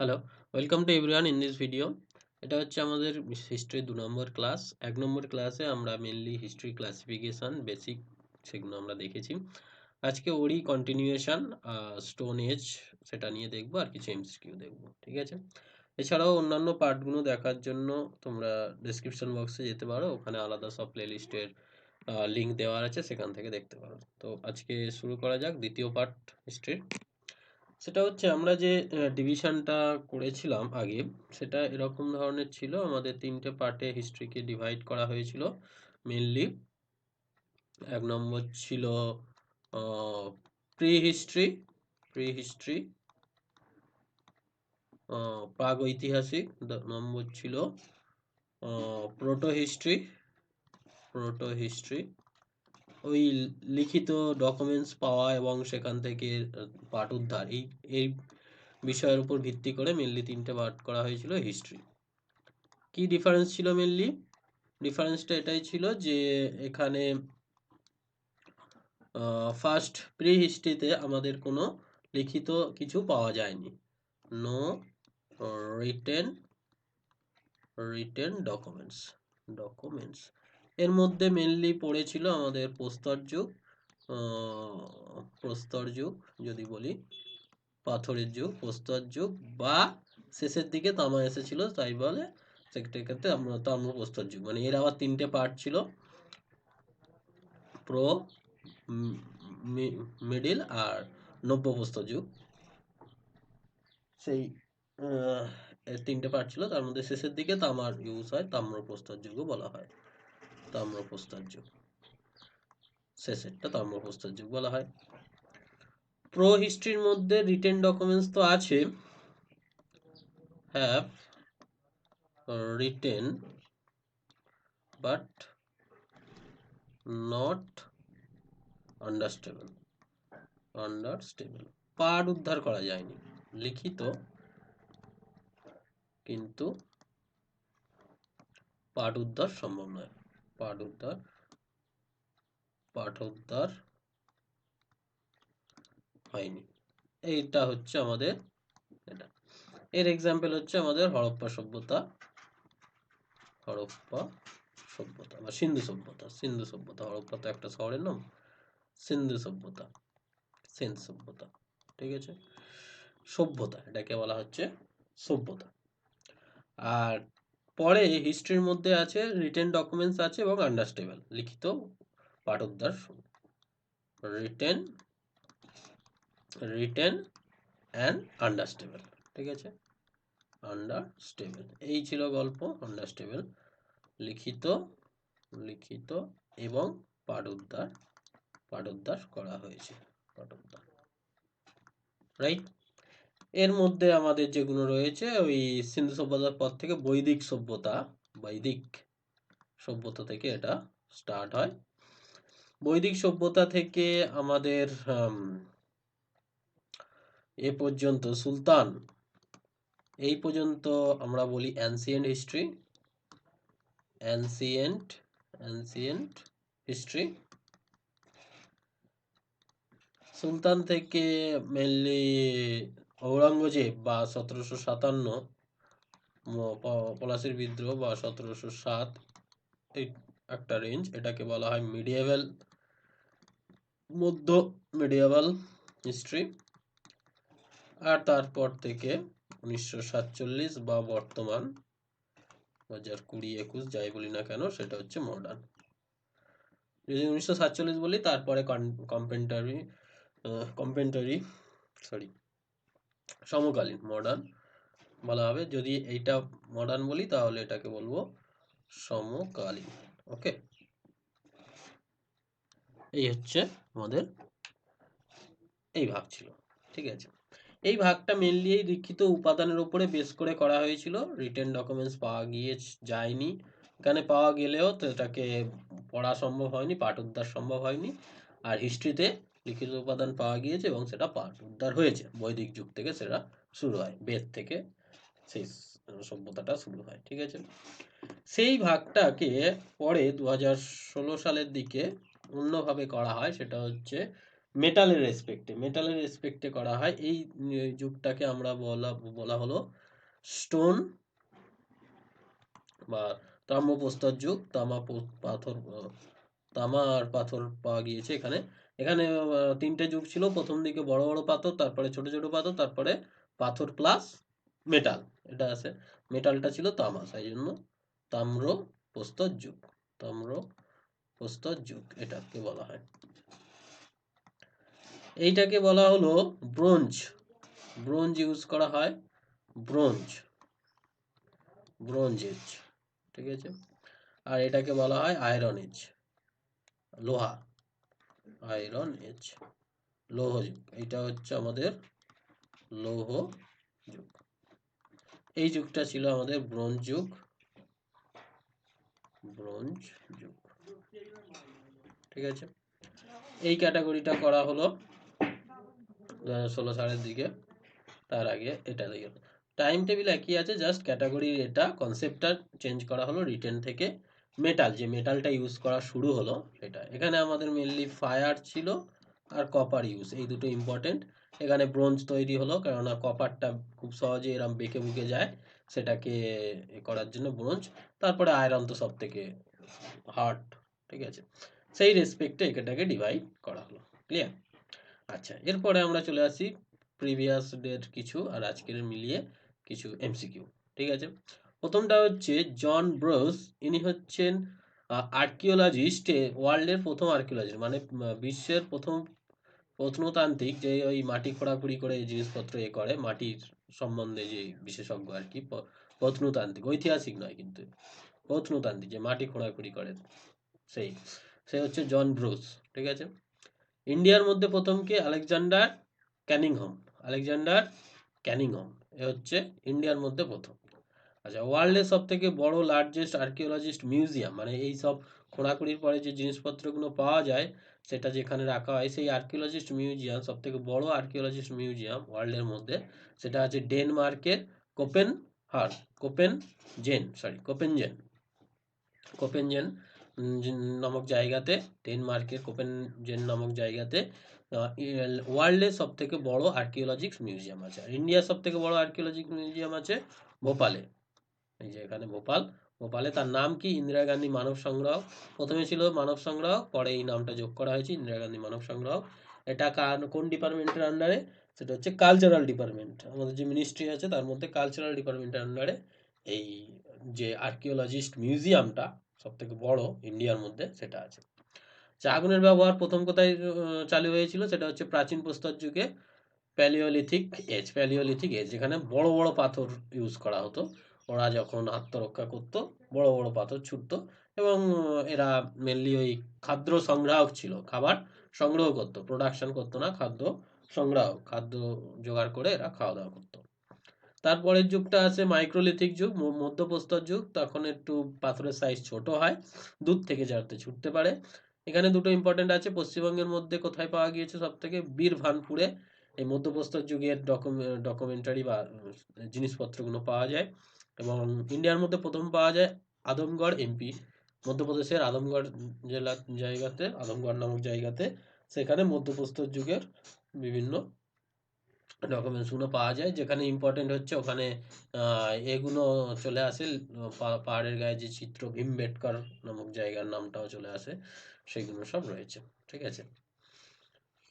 Hello, welcome to everyone in this video. এটা হচ্ছে আমাদের হিস্ট্রি 2 নম্বর ক্লাস। 1 নম্বর ক্লাসে আমরা মেনলি হিস্ট্রি ক্লাসিফিকেশন বেসিক সেগুলো আমরা দেখেছি। আজকে ওরই কন্টিনিউয়েশন স্টোন এজ সেটা নিয়ে দেখবো আর কিছু এমসিকিউ দেখবো, ঠিক আছে? এছাড়াও অন্যান্য পার্টগুলো দেখার জন্য তোমরা ডেসক্রিপশন বক্সে যেতে পারো, ওখানে আলাদা সব প্লেলিস্টের লিঙ্ক দেওয়া আছে, সেখান থেকে দেখতে পারো। তো আজকে শুরু করা যাক দ্বিতীয় পার্ট হিস্ট্রির। সেটা হচ্ছে আমরা যে ডিভিশনটা করেছিলাম আগে, সেটা এরকম ধরনের ছিল। আমাদের তিনটে পার্টে হিস্ট্রিকে ডিভাইড করা হয়েছিল মেনলি। 1 নম্বর ছিল প্রি হিস্ট্রি, প্রাগ ঐতিহাসিক। নম্বর ছিল প্রোটো হিস্ট্রি, ওই লিখিত ডকুমেন্টস পাওয়া এবং সেখান থেকে পাঠ উদ্ধার, এই বিষয়ের উপর ভিত্তি করে মেনলি তিনটে পার্ট করা হয়েছিল হিস্ট্রি। কি ডিফারেন্স ছিল মেনলি? ডিফারেন্সটা এটাই ছিল যে এখানে ফার্স্ট প্রি হিস্ট্রিতে আমাদের কোনো লিখিত কিছু পাওয়া যায়নি, নো রিটেন ডকুমেন্টস। এর মধ্যে মেনলি পড়েছিল আমাদের প্রস্তর যুগ যদি বলি, পাথরের যুগ, প্রস্তর যুগ, বা শেষের দিকে তামা এসেছিল তাই বলে সেক্ষেত্রে আমরা তাম্রপ্রস্তর যুগ। মানে এর আবার তিনটে পার্ট ছিল, প্রো, মিডিল আর নব্যপ্রস্তর যুগ। সেই এর তিনটে পার্ট ছিল, তার মধ্যে শেষের দিকে তামার ইউজ হয়, তাম্রপ্রস্তর যুগও বলা হয়। তাম্রপ্রস্তর যুগ শেষেরটা তাম্রপ্রস্তর যুগ বলা হয়। প্রো হিস্ট্রির মধ্যে রিটেন ডকুমেন্টস তো আছে, হ্যাভ রিটেন বাট নট আন্ডারস্টেবল। পাঠ উদ্ধার করা যায়নি, লিখিত কিন্তু পাঠ উদ্ধার সম্ভব নয়। পাঠ উদ্ধার হয়নি। এইটা হচ্ছে আমাদের এটা। এর এক্সাম্পল হচ্ছে আমাদের হরপ্পা সভ্যতা বা সিন্ধু সভ্যতা। হরপ্পা তো একটা শহরের নাম। সিন্ধু সভ্যতা, ঠিক আছে। সভ্যতা, এটাকে বলা হচ্ছে সভ্যতা। আর পরে হিস্ট্রির মধ্যে আছে রিটেন ডকুমেন্টস আছে এবং আন্ডারস্টেবল, লিখিত পাঠ উদ্ধার। রিটেন অ্যান্ড আন্ডারস্টেবল, ঠিক আছে। আন্ডারস্টেবল, এই ছিল গল্প। আন্ডারস্টেবল, লিখিত এবং পাঠ উদ্ধার করা হয়েছে, রাইট। এর মধ্যে আমাদের যেগুলো রয়েছে, ওই সিন্ধু সভ্যতার পর থেকে বৈদিক সভ্যতা থেকে এটা স্টার্ট হয়। বৈদিক সভ্যতা থেকে আমাদের এ পর্যন্ত সুলতান, এই পর্যন্ত আমরা বলি অ্যানসিয়েন্ট হিস্ট্রি। সুলতান থেকে মেনলি ঔরঙ্গজেব বা 1757, পলাশির বিদ্রোহ বা 1707, এই একটা রেঞ্জ, এটাকে বলা হয় মিডিয়েভাল হিস্ট্রি। আর তারপর থেকে 1947 বা বর্তমান 2020-21 যাই বলি না কেন, সেটা হচ্ছে মডার্ন। যদি 1947 বলি, তারপরে সমকালীন মডার্ন বলা হবে। যদি এইটা মডার্ন বলি তাহলে এটাকে বলবো সমকালীন। ওকে, এই হচ্ছে আমাদের এই ভাগ ছিল, ঠিক আছে। এই ভাগটা মেনলি এই লিখিত উপাদানের উপরে বেস করে করা হয়েছিল। রিটেন ডকুমেন্টস পাওয়া যায়নি, এখানে পাওয়া গেলেও তো এটাকে পড়া সম্ভব হয়নি, পাঠ উদ্ধার সম্ভব হয়নি। আর হিস্ট্রিতে লিখিত উপাদান পাওয়া গিয়েছে এবং সেটা পাঠ উদ্ধার হয়েছে। বৈদিক যুগ থেকে সেটা শুরু হয়, বেদ থেকে সেই সভ্যতাটা শুরু হয়, ঠিক আছে। সেই ভাগটাকে পরে 2016 সালের দিকে অন্যভাবে করা হয়, সেটা হচ্ছে মেটালের রেসপেক্টে করা হয়। এই যুগটাকে আমরা বলা হলো স্টোন বা তাম্রপ্রস্তর যুগ। পাথর, তামা আর পাথর পাওয়া গিয়েছে এখানে। এখানে তিনটে যুগ ছিল, প্রথম দিকে বড় বড় পাথর, তারপরে ছোট ছোট পাথর, তারপরে পাথর প্লাস মেটাল। এটা আছে, মেটালটা ছিল তামা, তাই জন্য তাম্র প্রস্তর যুগ, তাম্র প্রস্তর যুগ এটাকে বলা হয়। এইটাকে বলা হলো ব্রোঞ্জ। ব্রোঞ্জ ইউজ করা হয়, ব্রোঞ্জ, ব্রোঞ্জ এজ, ঠিক আছে। আর এটাকে বলা হয় আয়রন এজ, লোহা, আয়রন এজ, লৌহ যুগ। এইটা হচ্ছে আমাদের লৌহ যুগ। এই যুগটা ছিল আমাদের ব্রোঞ্জ যুগ, ব্রোঞ্জ যুগ, ঠিক আছে। এই ক্যাটাগরিটা করা হলো 2016 সালের দিকে, তার আগে এটা দিকে টাইম টেবিল একই আছে, জাস্ট ক্যাটাগরির এটা কনসেপ্টটা চেঞ্জ করা হলো, রিটেন থেকে মেটাল, যে মেটালটা ইউজ করা শুরু হলো সেটা। এখানে আমাদের মেনলি ফায়ার ছিল আর কপার ইউজ, এই দুটো ইম্পর্টেন্ট। এখানে ব্রোঞ্জ তৈরি হলো, কেননা কপারটা খুব সহজে এরম বেঁকে বুকে যায়, সেটাকে করার জন্য ব্রোঞ্জ। তারপরে আয়রন তো সব থেকে হার্ড, ঠিক আছে। সেই রেসপেক্টে এটাকে ডিভাইড করা হলো, ক্লিয়ার। আচ্ছা, এরপরে আমরা চলে আসি প্রিভিয়াস ডের কিছু আর আজকের মিলিয়ে কিছু এমসিকিউ, ঠিক আছে। প্রথমটা হচ্ছে জন ব্রোস, ইনি হচ্ছেন আর্কিওলজিস্ট, ওয়ার্ল্ডের প্রথম আর্কিওলজিস্ট, মানে বিশ্বের প্রথম প্রত্নতান্ত্রিক, যে ওই মাটি খোঁড়াখুড়ি করে জিনিসপত্র করে, মাটির সম্বন্ধে যে বিশেষজ্ঞ আর কি, প্রত্নতান্ত্রিক, ঐতিহাসিক নয় কিন্তু প্রত্নতান্ত্রিক, যে মাটি খোঁড়াখুড়ি করে, সেই সে হচ্ছে জন ব্রুস, ঠিক আছে। ইন্ডিয়ার মধ্যে প্রথম কে? আলেকজান্ডার ক্যানিংহাম, আলেকজান্ডার ক্যানিংহাম এ হচ্ছে ইন্ডিয়ার মধ্যে প্রথম। আচ্ছা, ওয়ার্ল্ডের সব থেকে বড় লার্জেস্ট আর্কিওলজিস্ট মিউজিয়াম, মানে এই সব খোঁড়াখুড়ির পরে যে জিনিসপত্রগুলো পাওয়া যায় সেটা যেখানে রাখা হয়, সেই আর্কিওলজিস্ট মিউজিয়াম, সব থেকে বড় আর্কিওলজিস্ট মিউজিয়াম ওয়ার্ল্ডের মধ্যে, সেটা আছে ডেনমার্কের কোপেনজেন, কোপেনজেন নামক জায়গাতে, ডেনমার্কের কোপেনজেন নামক জায়গাতে ওয়ার্ল্ডের সব থেকে বড় আর্কিওলজিক্স মিউজিয়াম আছে। আর ইন্ডিয়ার সব থেকে বড় আর্কিওলজিক্স মিউজিয়াম আছে ভোপালে, এই যে এখানে ভোপালে। তার নাম কি? ইন্দিরা গান্ধী মানব সংগ্রহ। প্রথমে ছিল মানব সংগ্রহ, পরে এই নামটা যোগ করা হয়েছে ইন্দিরা গান্ধী মানব সংগ্রহ। এটা কোন ডিপার্টমেন্টের আন্ডারে? সেটা হচ্ছে কালচারাল ডিপার্টমেন্ট, আমাদের যে মিনিস্ট্রি আছে তার মধ্যে কালচারাল ডিপার্টমেন্টের আন্ডারে এই যে আর্কিওলজিস্ট মিউজিয়ামটা সব থেকে বড় ইন্ডিয়ার মধ্যে সেটা আছে। আগুনের ব্যবহার প্রথম কোথায় চালু হয়েছিল? সেটা হচ্ছে প্রাচীন প্রস্তর যুগে, প্যালিওলিথিক এজ, যেখানে বড় বড় পাথর ইউজ করা হতো। ওরা যখন আত্মরক্ষা করতো বড় বড় পাথর ছুটতো, এবং এরা মেনলি ওই খাদ্য সংগ্রাহক ছিল, খাবার সংগ্রহ করতো, প্রোডাকশন করতো না, খাদ্য জোগাড় করে এরা খাওয়া দাওয়া করতো। তারপরের যুগটা আছে মাইক্রোলিথিক যুগ, মধ্যপ্রস্তর যুগ। তখন একটু পাথরের সাইজ ছোট হয়, দূর থেকে যাতে ছুটতে পারে। এখানে দুটো ইম্পর্টেন্ট আছে, পশ্চিমবঙ্গের মধ্যে কোথায় পাওয়া গিয়েছে সব থেকে? বীরভানপুরে এই মধ্যপ্রস্তর যুগের ডকুমেন্টারি বা জিনিসপত্রগুলো পাওয়া যায়। এবং ইন্ডিয়ার মধ্যে প্রথম পাওয়া যায় আদমগড়, এমপি, মধ্যপ্রদেশের আদমগড় জায়গাতে, আদমগড় নামক জায়গাতে, সেখানে মধ্যপ্রস্তর যুগের বিভিন্ন ডকুমেন্টসগুলো পাওয়া যায়। যেখানে ইম্পর্টেন্ট হচ্ছে ওখানে এগুলো চলে আসে, পাহাড়ের গায়ে যে চিত্র, ভীমবেটকর নামক জায়গার নামটাও চলে আসে, সেগুলো সব রয়েছে, ঠিক আছে।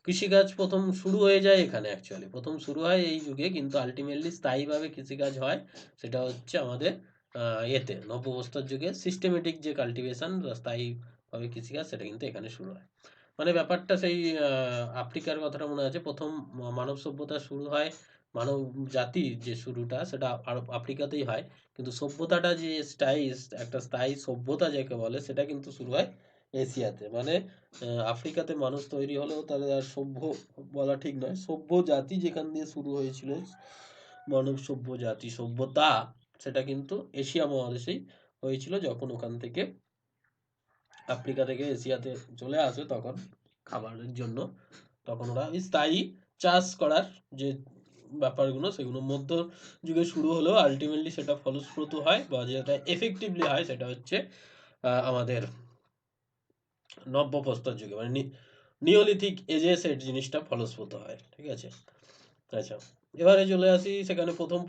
কৃষিকাজ প্রথম শুরু হয়ে যায় এখানে, অ্যাকচুয়ালি প্রথম শুরু হয় এই যুগে, কিন্তু আলটিমেটলি স্থায়ীভাবে কৃষিকাজ হয় সেটা হচ্ছে আমাদের এতে নব্যপ্রস্তর যুগে। সিস্টেমেটিক যে কাল্টিভেশন বা স্থায়ীভাবে কৃষিকাজ, সেটা কিন্তু এখানে শুরু হয়। মানে ব্যাপারটা সেই আফ্রিকার কথাটা মনে আছে, প্রথম মানব সভ্যতা শুরু হয়, মানব জাতির যে শুরুটা সেটা আফ্রিকাতেই হয়, কিন্তু সভ্যতাটা যে একটা স্থায়ী সভ্যতা যাকে বলে, সেটা কিন্তু শুরু হয় এশিয়াতে। মানে আফ্রিকাতে মানুষ তৈরি হলেও তাদের আর সভ্য বলা ঠিক নয়, সভ্য জাতি যেখান দিয়ে শুরু হয়েছিল, মানব সভ্য জাতি সভ্যতা, সেটা কিন্তু এশিয়া মহাদেশেই হয়েছিল। যখন ওখান থেকে আফ্রিকা থেকে এশিয়াতে চলে আসে তখন খাবারের জন্য, তখন ওরা স্থায়ী চাষ করার যে ব্যাপারগুলো, সেগুলো মধ্য যুগে শুরু হলেও আলটিমেটলি সেটা ফলপ্রসূ হয় বা যেটা এফেক্টিভলি হয়, সেটা হচ্ছে আমাদের নব্যপ্রস্তর যুগে, মানে নিওলিথিক এজে সেই জিনিসটা ফলস্রুত হয়। ঠিক আছে? আচ্ছা, এবারে চলে আসি সেখানে প্রথম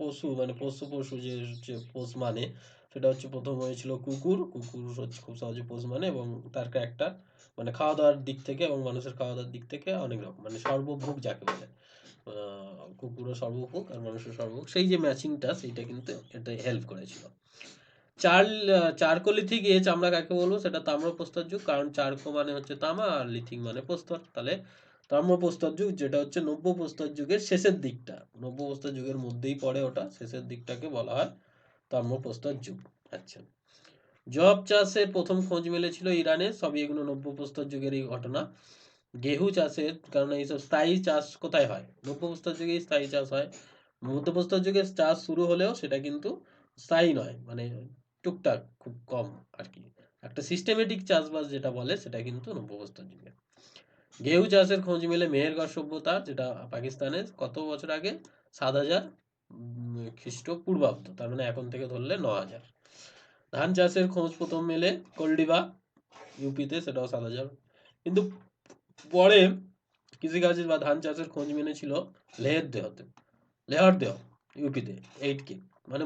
পশু মানে পোষ্য পশু যে হচ্ছে পোষ মানে, সেটা হচ্ছে প্রথম হয়েছিল কুকুর। কুকুর হচ্ছে খুব সহজে পোষ মানে, এবং তার ক্যারেক্টার মানে খাওয়া দাওয়ার দিক থেকে এবং মানুষের খাওয়া দাওয়ার দিক থেকে অনেক রকম, মানে সর্বভোগ যাকে বলে। কুকুরও সর্বভোগ আর মানুষের সর্বভোগ, সেই যে ম্যাচিংটা সেইটা কিন্তু এটা হেল্প করেছিল। চারকোলিথিক এজ আমরা কাকে বলবো, সেটা তাম্রপ্রস্তর যুগ, কারণ চারকো মানে হচ্ছে তামা আর লিথিক মানে প্রস্তর। তাহলে তাম্রপ্রস্তর যুগ, যেটা হচ্ছে নব্য প্রস্তর যুগের শেষের দিকটা, নব্য প্রস্তর যুগের মধ্যেই পড়ে ওটা, শেষের দিকটাকে বলা হয় তাম্রপ্রস্তর যুগ। আচ্ছা, জব চাষে প্রথম খোঁজ মিলেছিল ইরানে, সবই এগুলো নব্য প্রস্তর যুগেরই ঘটনা। গেহু চাষের, কারণ এইসব স্থায়ী চাষ কোথায় হয়, নব্য প্রস্তর যুগেই স্থায়ী চাষ হয়। মধ্যপ্রস্তর যুগে চাষ শুরু হলেও সেটা কিন্তু স্থায়ী নয়, মানে টুকটাক খুব কম আর কি। একটা সিস্টেমেটিক চাষবাস যেটা বলে সেটা কিন্তু নব্যপ্রস্তর যুগে। গেহু চাষের খোঁজ মেলে মেহেরগড় সভ্যতা, যেটা পাকিস্তানের, কত বছর আগে, 7,000 খ্রিস্টপূর্বাব্দ, তার মানে এখন থেকে ধরলে 9,000। ধান চাষের খোঁজ প্রথম মেলে কলডিবা ইউপিতে, সেটাও 7,000। কিন্তু পরে কৃষিকাজের বা ধান চাষের খোঁজ মেলেছিল লেহর দেহ ইউপিতে 8K, মানে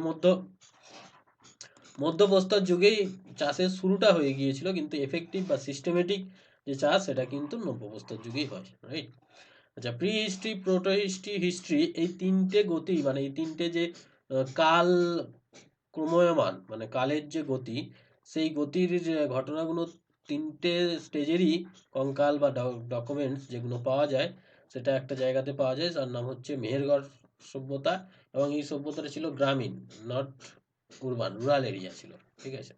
মধ্যপ্রস্তর যুগেই চাষের শুরুটা হয়ে গিয়েছিল, কিন্তু এফেক্টিভ বা সিস্টেমেটিক যে চাষ সেটা কিন্তু নব্যপ্রস্তর যুগেই হয়, রাইট? আচ্ছা, pre history, proto history, history, এই তিনটে গতি মানে এই তিনটে যে কাল ক্রময়মান মানে কালের যে গতি, সেই গতির যে ঘটনাগুলো তিনটে স্টেজেরই কঙ্কাল বা ডকুমেন্টস যেগুলো পাওয়া যায়, সেটা একটা জায়গাতে পাওয়া যায়, যার নাম হচ্ছে মেহেরগড় সভ্যতা। এবং এই সভ্যতাটা ছিল গ্রামীণ, নট উরবান, রুরাল এরিয়া ছিল। ঠিক আছে?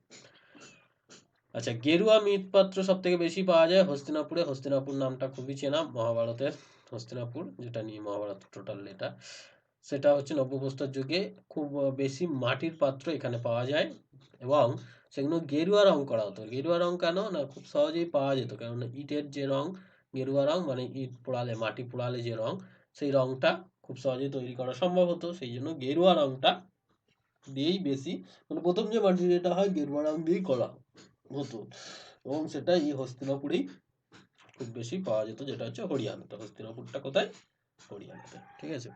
আচ্ছা, গেরুয়া মৃৎপাত্র সব থেকে বেশি পাওয়া যায় হস্তিনাপুরে। হস্তিনাপুর নামটা খুবই চেনা, মহাভারতের হস্তিনাপুর, যেটা নিয়ে মহাভারত টোটাল এটা, সেটা হচ্ছে নব্যপ্রস্তর যুগে খুব বেশি মাটির পাত্র এখানে পাওয়া যায়, এবং সেগুলো গেরুয়া রং করা হতো। গেরুয়া রং কেন না, খুব সহজেই পাওয়া যেত, কারণ ইটের যে রং গেরুয়া রং, মানে ইট পোড়ালে মাটি পোড়ালে যে রং, সেই রংটা খুব সহজেই তৈরি করা সম্ভব হতো, সেই জন্য গেরুয়া রংটা দিয়েই বেশি, মানে প্রথম যে মাটিটা হয় গেরুয়া রং দিয়েই করা হতো, এবং সেটা এই হস্তিনাপুরেই খুব বেশি পাওয়া যেত, যেটা হচ্ছে হরিয়ানাতে। হস্তিনাপুরটা কোথায়? হরিয়ানাতে। ঠিক আছে?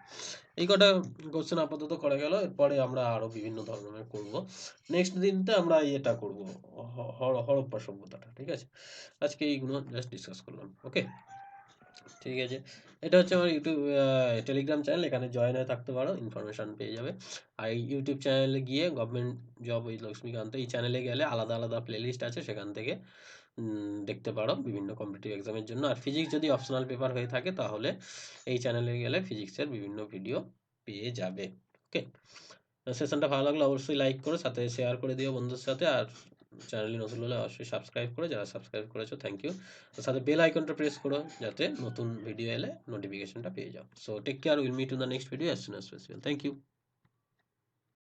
এই কটা কোশ্চেন আপাতত করা গেল, এরপরে আমরা আরো বিভিন্ন ধরনের করব। নেক্সট দিনতে আমরা এটা করব, হরপ্পা সভ্যতাটা। ঠিক আছে? আজকে এইগুলো জাস্ট ডিসকাস করলাম। ওকে, ঠিক আছে। এটা হচ্ছে আমার ইউটিউব টেলিগ্রাম চ্যানেল, এখানে জয়েন হয়ে থাকতে পারো, ইনফরমেশন পেয়ে যাবে। আর ইউটিউব চ্যানেলে গিয়ে গভর্নমেন্ট জব উইথ লক্ষ্মীকান্ত, এই চ্যানেলে গেলে আলাদা আলাদা প্লেলিস্ট আছে, সেখান থেকে দেখতে পারো বিভিন্ন কম্পিটিটিভ এক্সামের জন্য। আর ফিজিক্স যদি অপশনাল পেপার হয়ে থাকে তাহলে এই চ্যানেলে গেলে ফিজিক্সের বিভিন্ন ভিডিও পেয়ে যাবে। ওকে, সেশনটা ভালো লাগলে অবশ্যই লাইক করো, সাথে শেয়ার করে দিও বন্ধুদের সাথে, আর চ্যানেলটি নতুন হলে অবশ্যই সাবস্ক্রাইব করো, যারা সাবস্ক্রাইব করেছো থ্যাংক ইউ। সাথে বেল আইকনটা প্রেস করো যাতে নতুন ভিডিও এলে নোটিফিকেশনটা পেয়ে যাও। So take care, will meet in the next video as soon as possible. Thank you.